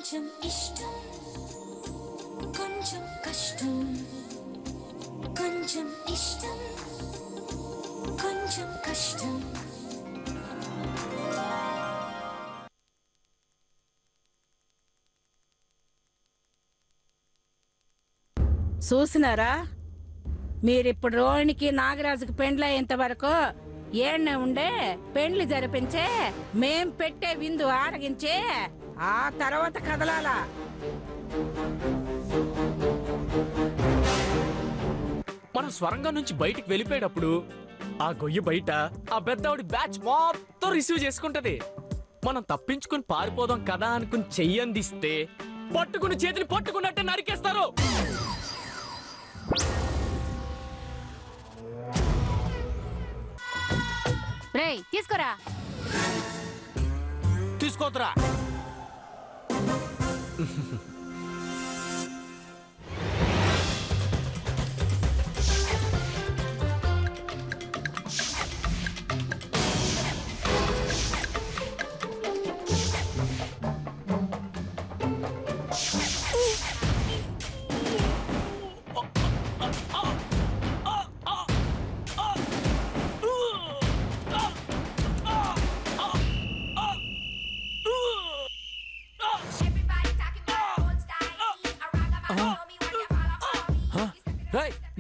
కొంచెం ఇష్టం కొంచెం కష్టం కొంచెం ఇష్టం కొంచెం కష్టం. చూసినారా మీరిప్పుడు రోహిణికి నాగరాజుకి పెండ్లి అయ్యేంత వరకు ఏడ్నే ఉండే పెండ్లి జరిపించే మేం పెట్టే విందు ఆరగించే ఆ తర్వాత కదలాలా. మనం స్వరంగం నుంచి బయటికి వెళ్ళిపోయేటప్పుడు ఆ గొయ్యి బయట ఆ పెద్దవాడి బ్యాచ్ మొత్తం రిసీవ్ చేసుకుంటది. మనం తప్పించుకుని పారిపోదాం కదా అనుకుని చెయ్యందిస్తే పట్టుకుని చేతిని పట్టుకున్నట్టే నరికేస్తారు. రేయ్ తీసుకోరా. తీసుకోతురా.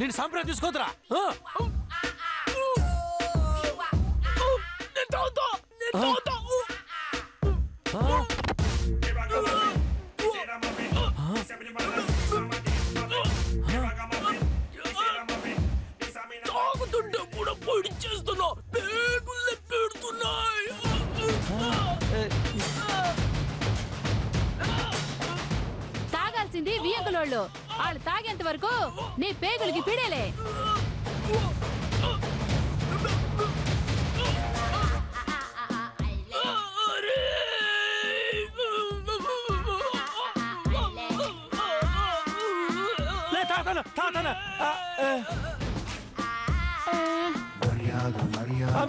నేను సంప్రదాయం తీసుకోతురా. తాగుతుంటే కూడా పొడి చేస్తున్నా, పేగులు పెడుతున్నాయి. తాగాల్సింది వియంకులోళ్ళు. వాళ్ళు తాగేంత వరకు నీ పేగులకి పిడేలే.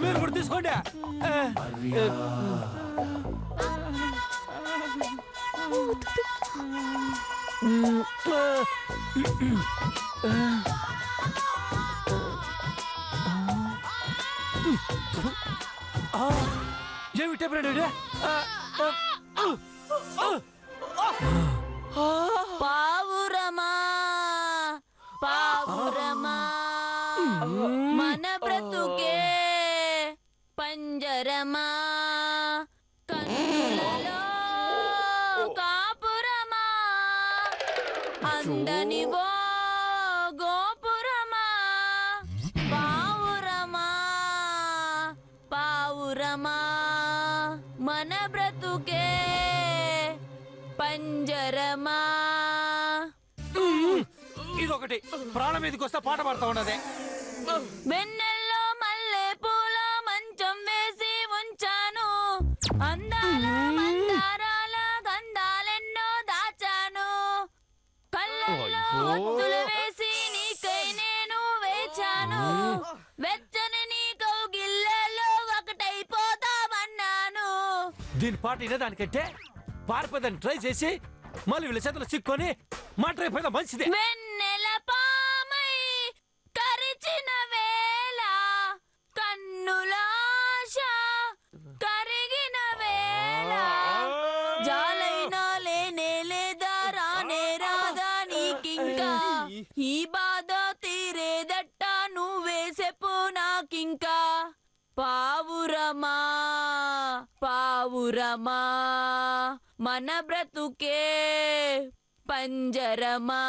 మీరు కూడా తీసుకోండి. ఏమిటే పావురమా పావురమా మన బ్రతుకే పంజరమా కన్నులలో కాపురమా అందనివో గోపురమా పావురమా పావురమా మన బ్రతుకే పంజరమా. ఇదొకటి ప్రాణం మీదకి వస్తే పాట పాడుతూ ఉన్నదే. వెన్నెల్లో మల్లె పూల మంచం వేసి ఉంచాను, అందాల మందారాల గంధాలెన్నో దాచాను, కళ్ళల్లో ఒత్తులు వేసి నీకై నేను వేచాను, వెచ్చని నీ కౌగిళ్ళలో ఒకటైపోతామన్నాను. దీని పాట వినేదానికంటే పారిపోదాన్ని ట్రై చేసి మళ్ళీ వీళ్ళ చేతులు చిక్కొని మాట్లాడిపోయినా మంచిదే. వెన్నెల పామై కరిచిన వేళ కన్నులాశ కరిగిన వేళ జాలైనా లేనే లేదా రానే రాదా నీకింకా, ఈ బాధ తీరేదట్ట నువ్వే చెప్పు నాకింకా. పావురమా పావురమా మన బ్రతుకే పంజరమా.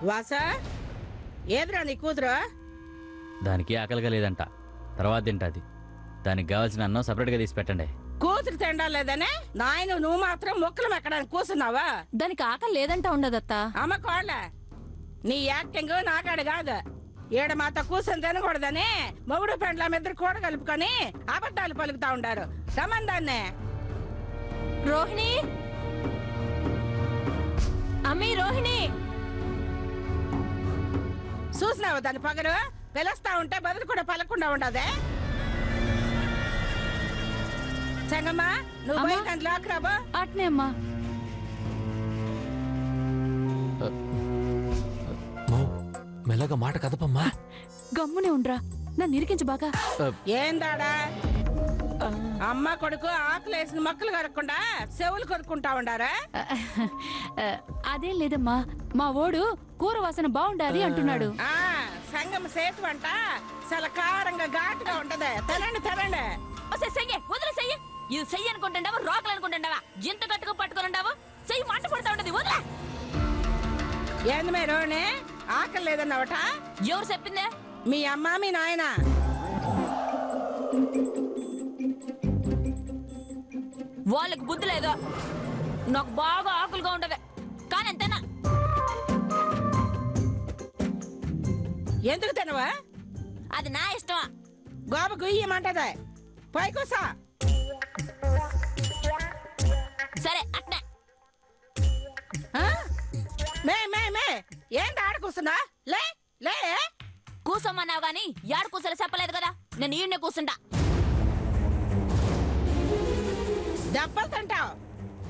వాసా ఏదిరా నీ కూతురు? దానికి ఆకలిగా లేదంట, తర్వాత తింటాది. దానికి కావాల్సిన అన్నం సపరేట్గా తీసి పెట్టండి. కూతురు తిండాలేదనే నాయన నువ్వు మాత్రం మొక్కలు ఎక్కడానికి కూర్చున్నావా? దానికి ఆకలి లేదంటా ఉండదత్తా. అమ్మ కోళ్ళ నీ యాక్టింగ్ నాకాడు కాదు. ఈడ మాతో కూర్చొని తినకూడదని మొగుడు పెండ్ల ఇద్దరు కూడ కలుపుకొని అబద్ధాలు పలుకుతా ఉండారు. రమ్మందాన్నే. రోహిణి, అమ్మీ రోహిణి. చూసినావు దాని పగరు? పిలుస్తా ఉంటే బదులు కూడా పలకుండా ఉండదే. సంగమ్మా నువ్వు అమ్మా. పోయి దాని లోకి రాబో. అట్నే అమ్మా. మెల్లగా మాట కదపమ్మా. గమ్మునే ఉండ్రా, నన్ను ఇరికించు బాగా. ఏందాడా అమ్మ కొడుకు ఆకులేసిన మొక్కలు కరగకుండా చెవులు కొరుక్కుంటా ఉండారా? అదేం లేదమ్మా, మా ఓడు కూర వాసన బాగుండాది అంటున్నాడు. ఆ సంగమ సేతు అంట చాలా కారంగా ఘాటుగా ఉంటది. తినండి తినండి. వదిలే చెయ్యి. ఇది చెయ్యి అనుకుంటుండవా, రోకలు అనుకుంటుండవా? ఎంత గట్టుగా పట్టుకొని ఉండవు, చెయ్యి మంట పడుతూ ఉంటది. వదిలే. ఏంది మే రోణి ఆకలి లేదన్నావట? ఎవరు చెప్పిందే? మీ అమ్మ మీ నాయన. వాళ్ళకి బుద్ధి లేదు. నాకు బాగా ఆకులుగా ఉంటది కానీ అంతేనా? ఎందుకు తినవా? అది నా ఇష్టమా? గోప గుయ్యమంటది. పైకోసా. సరే అట్నే. మే మే మే ఏంటి ఆడ కూర్చున్నా? లే లే. కూసోమన్నావు గాని యాడ కూసలే చెప్పలేదు కదా. నేను ఈయన్నే కూర్చుంటా. దెబ్బలు తింటావు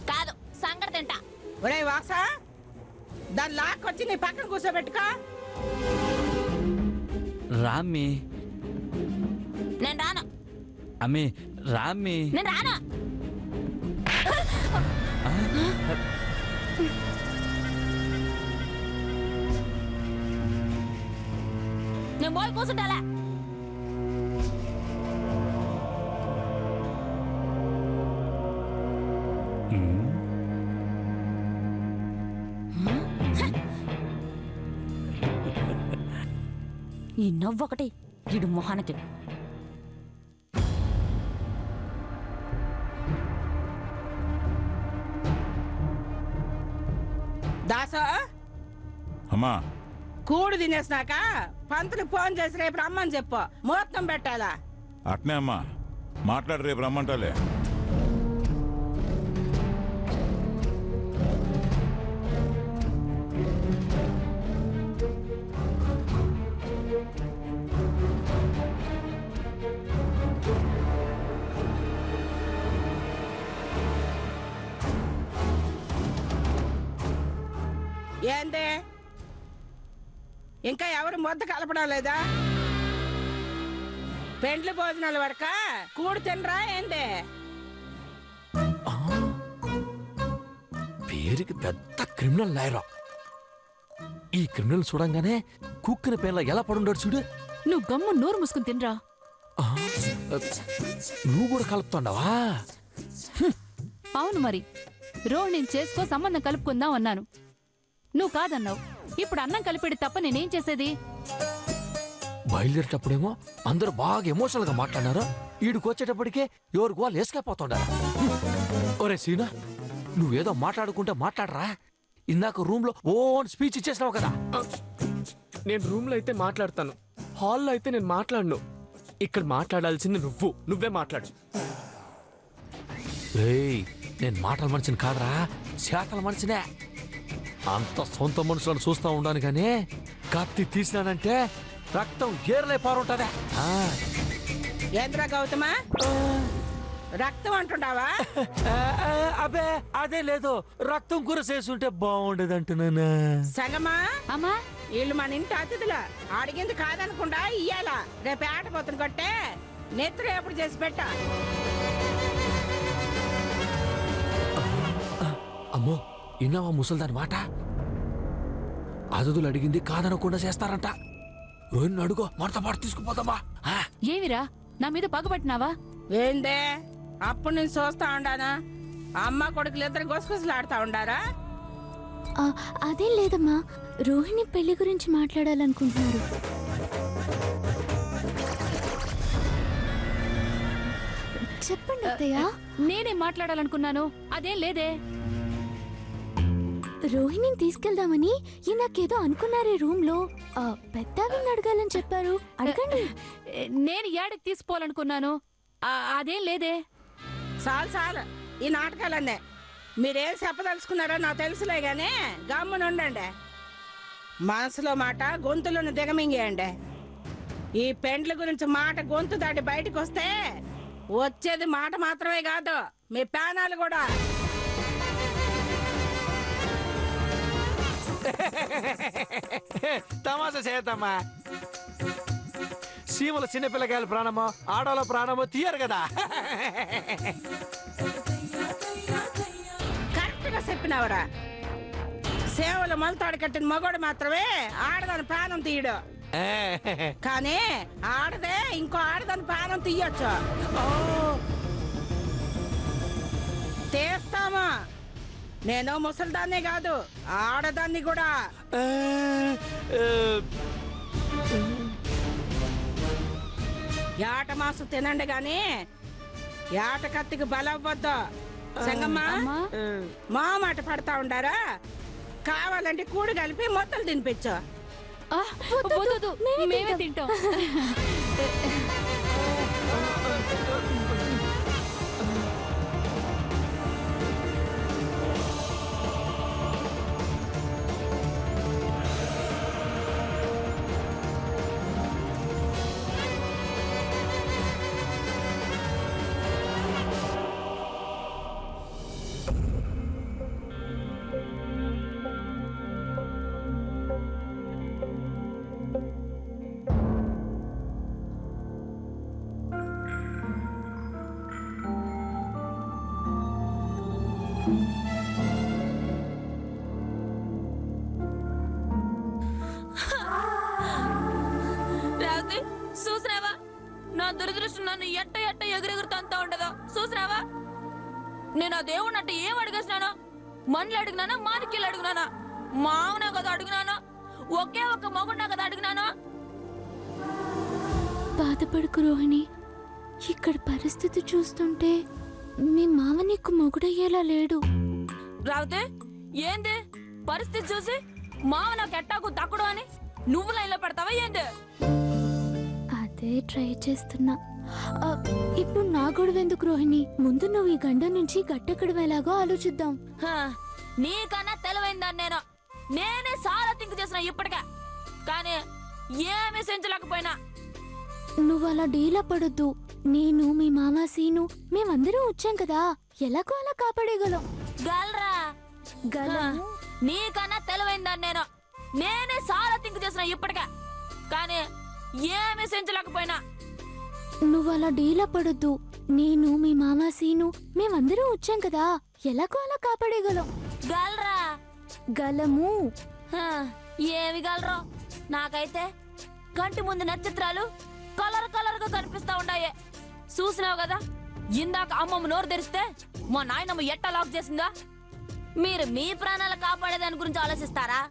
కాదు, సంగటి తింటా. ఒరే వాసా దాన్ని లాక్కొచ్చి నీ పక్కన కూర్చోబెట్టుకో. రామ్మి. నేను రాను. అమ్మి రామ్మి. నేను రాను. నేను పోయి కూర్చుంటాలే. ఈ నవ్వొకటి ఇడు మొహానికి. దాసా అమ్మా కూడు తినేసినాక పంతులు ఫోన్ చేసి రేపు రమ్మని చెప్పు. ముహూర్తం పెట్టాలా? అట్నే అమ్మా మాట్లాడి రేపు రమ్మంటాలే. ఏందే ఇంకా ఎవరు ముద్ద కలపడం లేదా? పెండ్లి భోజనాల వరక కూడు తినరా ఏందే? పేరుకి పెద్ద క్రిమినల్ లాయరా. ఈ క్రిమినల్ చూడంగానే కుక్కిన పేర్ల ఎలా పడుండాడు చూడు. నువ్వు గమ్ము నోరు మూసుకుని తినరా. ఆ, నువ్వు కూడా కలుపుతాండావా? అవును మరి, రోహిణిని చేసుకో సంబంధం కలుపుకుందాం అన్నాను. నువ్వు కాదన్నావు. ఇప్పుడు అన్నం కలిపేది తప్ప నేనేం చేసేది? బయలుదేరేటప్పుడేమో అందరూ బాగా ఎమోషనల్ గా మాట్లాడారు. ఈడికి వచ్చేటప్పటికే ఎవరికి వాళ్ళు వేసుకపోతుండారు. ఒరే సీనా, నువ్వేదో మాట్లాడుకుంటే మాట్లాడరా. ఇందాక రూమ్ లో ఓన్ స్పీచ్ ఇచ్చేసినావు కదా. నేను రూమ్ లో అయితే మాట్లాడతాను, హాల్లో అయితే నేను మాట్లాడను. ఇక్కడ మాట్లాడాల్సింది నువ్వే మాట్లాడు. రేయ్, నేను మాటల మనిషిని కాదరా, శాతల మనిషినే. అంత సొంత మనుషులను చూస్తా ఉండాను కానీ కత్తి తీసినానంటే రక్తం ఏర్లై పారుంటదే. ఏంద్రా గౌతమా రక్తం అంటుండావా? అబే అదే లేదు, రక్తం కూర చేసుంటే బాగుండేది అంటున్నానా. సంగమా అమ్మా, వీళ్ళు మన ఇంటి అతిథుల అడిగింది కాదనకుండా ఇయ్యాలా. రేపు ఆటపోతుని కొట్టే నెత్తురు ఎప్పుడు చేసి పెట్టా. అమ్మో, ఇన్నావా ముసల్దాని మాట? అతిథులు అడిగింది కాదనకుండా చేస్తారంట. రోహిణి అడుగో, మనతో పాటు తీసుకుపోతామా? ఏమిరా నా మీద పగబట్టినావా? ఏందే అప్పుడు నేను చూస్తా ఉండానా? అమ్మ కొడుకులు ఇద్దరు గుసగుసలాడుతా ఉండారా? అదేం లేదమ్మా, రోహిణి పెళ్లి గురించి మాట్లాడాలనుకుంటున్నారు. చెప్పండి అత్తయ్య. నేనే మాట్లాడాలనుకున్నాను. అదేం లేదే. రోహిణిని తీసుకెళ్దామని నాకేదో అనుకున్నారే రూమ్ లో. పెద్దవిని అడగాలని చెప్పారు, అడగండి. నేను ఏడకి తీసుకోవాలనుకున్నాను. అదేం లేదే. చాలు ఈ నాటకాలన్నే. మీరేం చెప్పదలుచుకున్నారో నాకు తెలుసులే గానీ గమ్మునుండండి. మనసులో మాట గొంతులను దిగమింగేయండి. ఈ పెండ్ల గురించి మాట గొంతు దాటి బయటకు వస్తే వచ్చేది మాట మాత్రమే కాదు, మీ ప్యానాలు కూడా. తమాషా చేయతమ్మా. సీమల చిన్నపిల్లకాయల ప్రాణమో ఆడోళ్ళ ప్రాణమో తీయరు కదా. కరెక్ట్ గా చెప్పినావురా. సేవలు మొలతాడు కట్టిన మగోడు మాత్రమే ఆడదాని ప్రాణం తీయడు, కానీ ఆడదే ఇంకో ఆడదాని ప్రాణం తీయొచ్చు. తీస్తామా? నేను ముసలిదాన్నే కాదు, ఆడదాన్ని కూడా. ఏట మాసు తినండి గాని ఏట కత్తికి బలవ్వద్దు. సంగమ్మా, మా మాట పడతా ఉండారా? కావాలంటే కూడి కలిపి మొత్తలు తినిపించు. వద్దు, మేమే తింటాం. రాజీ, చూసినావా నా దురదృష్టం నన్ను ఎట్ట ఎగురెగురుతంతా ఉండదో చూసినావా? నేను ఆ దేవుడిని అట్ట ఏం అడిగేసినాను? మనులు అడిగినానా, మానికీలు అడిగినానా? మావునా కదా అడిగినాను, ఒకే ఒక్క మగుడినా కదా అడిగినాను. బాధపడకు రోహిణి, ఇక్కడ పరిస్థితి చూస్తుంటే మీ మామ నీకు మొగుడయ్యేలా లేడు. రావుతే ఏంది పరిస్థితి చూసి మావ నాకు ఎట్టాకు దక్కడు అని నువ్వు లైన్లో పెడతావా ఏంది? అదే ట్రై చేస్తున్నా. ఇప్పుడు నా గొడవ ఎందుకు రోహిణి? ముందు నువ్వు ఈ గండ నుంచి గట్టెక్కడం ఎలాగో ఆలోచిద్దాం. నీకన్నా తెలివైందాన్ని నేనే చాలా థింక్ చేసిన ఇప్పటికే, కానీ ఏమీ సెంచలేకపోయినా. నువ్వు అలా డీలా పడొద్దు. నేను, మీ మామ సీను, మేమందరం వచ్చాం కదా, ఎలాగో అలా కాపాడేయగలం. గల్రా గలము. నీకన్నా తెలివైందాన్ని నేనే చాలా థింక్ చేసిన ఇప్పటికే, కానీ ఏమీ సెంచలేకపోయినా. నువ్వు అలా డీలా పడొద్దు. నేను, మీ మామ సీను, మేమందరం వచ్చాం కదా, ఎలాగో అలా కాపాడేయగలం. గల్రా గలము. ఏమి గలరో నాకైతే కంటి ముందు నక్షత్రాలు కలర్ కలర్ గా కనిపిస్తా ఉండాయే. చూసినావు కదా ఇందాక అమ్మమ్మ నోరు తెరిస్తే మా నాయనమ్మ ఎట్టా లాక్ చేసిందా? మీరు మీ ప్రాణాలు కాపాడేదాని గురించి ఆలోచిస్తారా,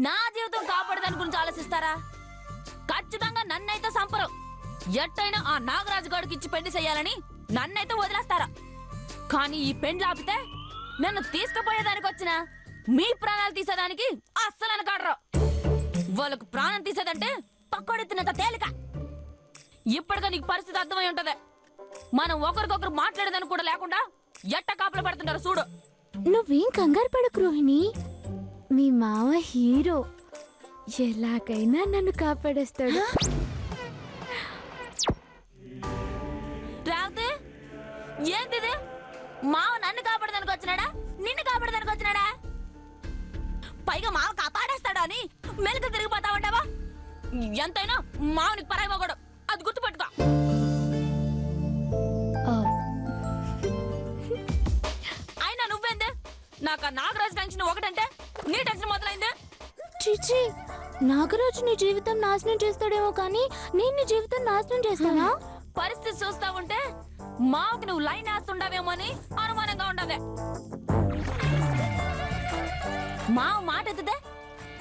నా జీవితం కాపాడేదాని గురించి ఆలోచిస్తారా? ఖచ్చితంగా నన్నైతే సంపరు. ఎట్టయినా ఆ నాగరాజు గారికి ఇచ్చి పెళ్లి చెయ్యాలని నన్నైతే వదిలేస్తారా? కానీ ఈ పెండ్లు ఆపితే నన్ను తీసుకుపోయేదానికి వచ్చిన మీ ప్రాణాలు తీసేదానికి అస్సలు అనకాడరు. వాళ్ళకు ప్రాణం తీసేదంటే పక్కోడెత్తినంత తేలిక. ఇప్పటిగా నీకు పరిస్థితి అర్థమై ఉంటది. మనం ఒకరికొకరు మాట్లాడేదని కూడా లేకుండా ఎట్ట కాపలు పడుతుంటారు చూడు. నువ్వేం కంగారు పడకు రోహిణి, మీ మామ హీరో, ఎలాగైనా నన్ను కాపాడేస్తాడు. రావుతే ఏంటిది? మావ నన్ను కాపాడదానికి వచ్చినాడా, నిన్ను కాపాడదానికి వచ్చినాడా? పైగా మావ కాపాడేస్తాడా అని మెలకు తిరిగిపోతా ఉంటావా? ఎంతైనా మావనికి పరాయి మగడు, అది గుర్తుపెట్టుకో. అయినా నువ్వేందే నాకు ఆ నాగరాజు టెన్షన్ ఒకటంటే నీ టెన్షన్ మొదలైందే. చిచి, నాగరాజు నీ జీవితం నాశనం చేస్తాడేమో కానీ నేను నీ జీవితం నాశనం చేస్తానా? పరిస్థితి చూస్తా ఉంటే మాకు నువ్వు లైన్ వేస్తుండవేమో అని అనుమానంగా ఉండవే. మావ మాట ఎత్తితే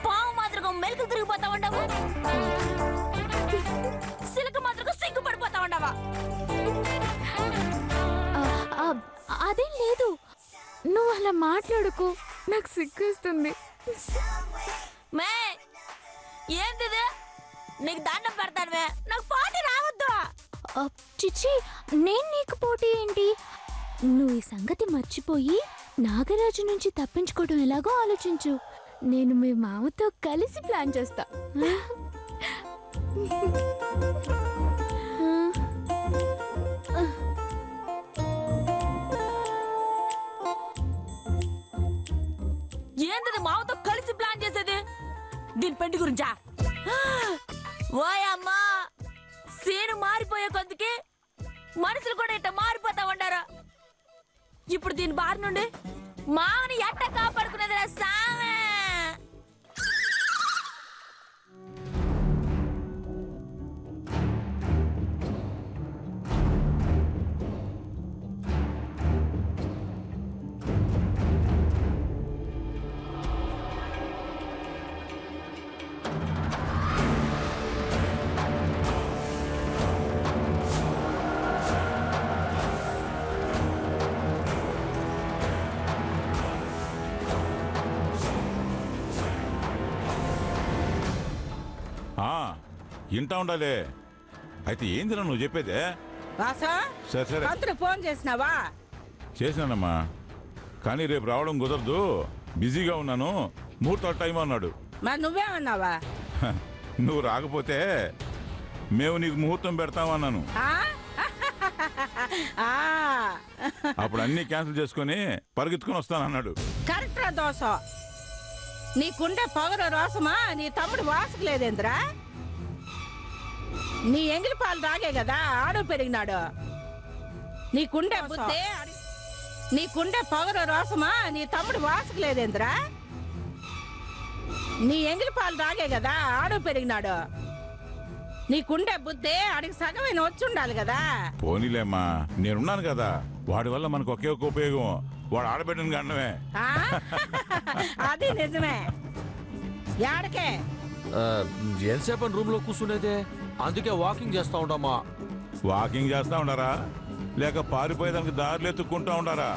పావు మాత్రం మెలకు తిరిగిపోతా ఉండవు, సిలక మాత్రం సిగ్గుపడిపోతా ఉండవా? ఆ, అదేం లేదు, నువ్వు అలా మాట్లాడుకో, నాకు సిగ్గేస్తుంది. మే ఏంటిది? నీకు దండం పెడతాను, నాకు పోటీ రావద్దు. చిచ్చి, నేను నీకు పోటీ ఏంటి? నువ్వు ఈ సంగతి మర్చిపోయి నాగరాజు నుంచి తప్పించుకోవడం ఎలాగో ఆలోచించు. నేను మీ మామతో కలిసి ప్లాన్ చేస్తా. ఏంటిది మావతో కలిసి ప్లాన్ చేసేది? దీని పెండి గురించా? ఓయమ్మా, సీను మారిపోయే కొద్దికి మనుషులు కూడా ఇట్ట మారిపోతా ఉండారు. ఇప్పుడు దీని బారి నుండి మావని ఎట్ట కాపాడుకునేది రా సామే? ఇంటా ఉండాలి. అయితే ఏందిరా నువ్వు చెప్పేదే? వాసా, సరే సరే పంతులు ఫోన్ చేసినావా? చేసినానమ్మా, కానీ రేపు రావడం కుదరదు, బిజీగా ఉన్నాను, ముహూర్తాలు టైం అన్నాడు. మరి నువ్వేమన్నావా? హ, నువ్వు రాకపోతే మేము నీకు ముహూర్తం పెడతామన్నాను. ఆ? ఆ. అప్పుడు అన్నీ క్యాన్సిల్ చేసుకొని పరిగెత్తుకుని వస్తానన్నాడు. కరెక్ట్ రా దోశ. నీకుండే పొగరు రోసమా నీ తమ్ముడు వాసుకు లేదేంద్రా? నీ ఎంగిలి పాలు తాగే కదా ఆడు పెరిగినాడు. నీకుండే బుద్ధి, నీకుండే పొగరు రోసమా నీ తమ్ముడు వాసుకు లేదేంద్రా? నీ ఎంగిలి పాలు తాగే కదా ఆడు పెరిగినాడు. నీకుండే బుద్ధి ఆడికి సగమైన వచ్చి ఉండాలి కదా. పోనీలేమ్మా, నేనున్నాను కదా, వాడి వల్ల మనకు ఒకే ఒక ఉపయోగం, వాడు ఆడబిడ్డను గండమే. ఆ? అది నిజమే. యాడకే ఎంతసేపు రూమ్ లో కూర్చునేదే, అందుకే వాకింగ్ చేస్తా ఉంటామా. వాకింగ్ చేస్తా ఉండారా, లేక పారిపోయేదానికి దారులు ఎత్తుక్కుంటా ఉండారా?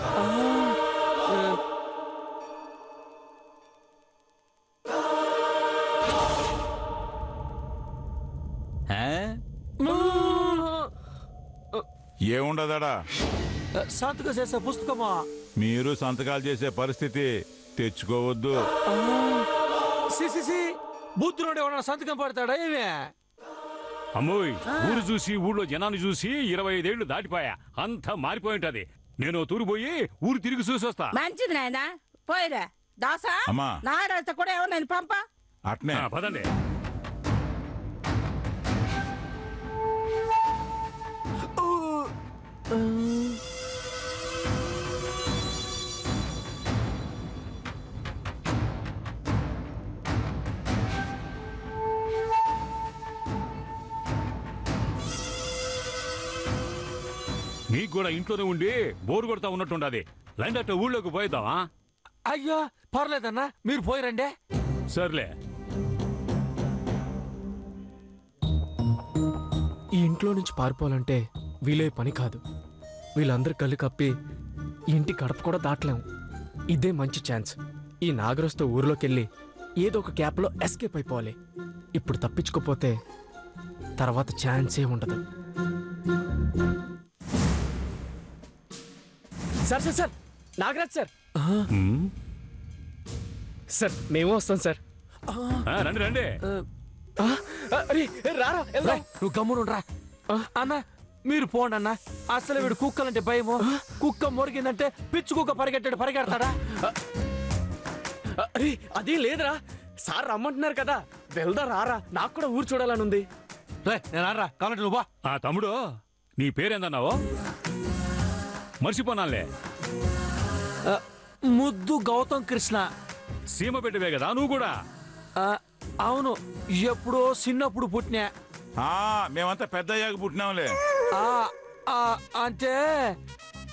ఏముండదాడా? సంతకం చేసే పుస్తకమా? మీరు సంతకాలు చేసే పరిస్థితి తెచ్చుకోవద్దు. బుద్ధుడు ఎవరన్నా సంతకం పడతాడా ఏమే? అమ్మోయ్, ఊరు చూసి ఊళ్ళో జనాన్ని చూసి 25 ఏళ్లు దాటిపోయా, అంతా మారిపోయి ఉంటది. నేను తూరు పోయి ఊరు తిరిగి చూసి వస్తా. మంచిది నాయనా, పోయిరా. దాసా, అమ్మా. నాగరాజుతో కూడా ఎవరు నేను పంప. అట్నే పదండి. నీకు కూడా ఇంట్లోనే ఉండి బోరు కొడతా ఉన్నట్టుండది. రండి అట్ట ఊళ్ళోకి పోయిద్దామా? అయ్యో పర్లేదన్నా, మీరు పోయిరండే. సర్లే. ఈ ఇంట్లో నుంచి పారిపోవాలంటే వీలే పని కాదు. వీళ్ళందరూ కళ్ళు కప్పి ఈ ఇంటి గడప కూడా దాటలేము. ఇదే మంచి ఛాన్స్. ఈ నాగరాజుతో ఊర్లోకెళ్ళి ఏదో ఒక క్యాప్లో ఎస్కేప్ అయిపోవాలి. ఇప్పుడు తప్పించుకోపోతే తర్వాత ఛాన్సే ఉండదు. Sir sir sir, Nagaraj sir. Sir మేము వస్తాం సార్. రండి రండి. అరే రారా వెళ్దాం. నువ్వు గమ్మునుండ్రా. అన్నా మీరు పోండి అన్న, అసలు వీడు కుక్కలంటే భయము. కుక్క మొరిగిందంటే పిచ్చు కుక్క పరిగెడతాడా? అరే అదేం లేదురా, సార్ రమ్మంటున్నారు కదా, వెళ్దా రారా, నాకు కూడా ఊరు చూడాలని ఉంది. నేను ఆడరా, కావాలంటే నువ్వు బా. తమ్ముడు, నీ పేరేందన్నావో? మర్చిపోనాలే. ముద్దు గౌతమ్ కృష్ణ. సీమ పెట్టవే కదా నువ్వు కూడా? అవును, ఎప్పుడో చిన్నప్పుడు పుట్టినా. మేమంతా పెద్ద అయ్యాక పుట్టినాంలే. అంటే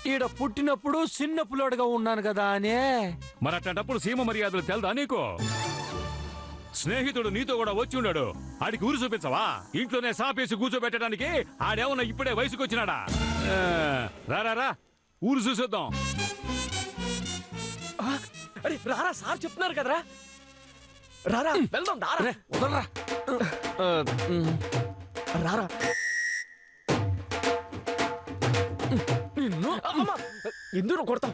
ఈడ పుట్టినప్పుడు చిన్న పుల్లోడుగా ఉన్నాను కదా అనే. మరి అట్లాంటప్పుడు సీమ మర్యాదలు తెలదా నీకు? స్నేహితుడు నీతో కూడా వచ్చి ఉన్నాడు, ఆడికి ఊరు చూపించవా? ఇంట్లోనే సాపేసి కూర్చోబెట్టడానికి ఆడేమన్నా ఇప్పుడే వయసుకు వచ్చినాడా? రా ఊరు చూసొద్దాం. అరే రారా, సార్ చెప్తున్నారు కదరా. రారా వెళ్దాం, రారా. రే, వదలరా. రారా. నిన్ను ఎందుకు కొడతాం?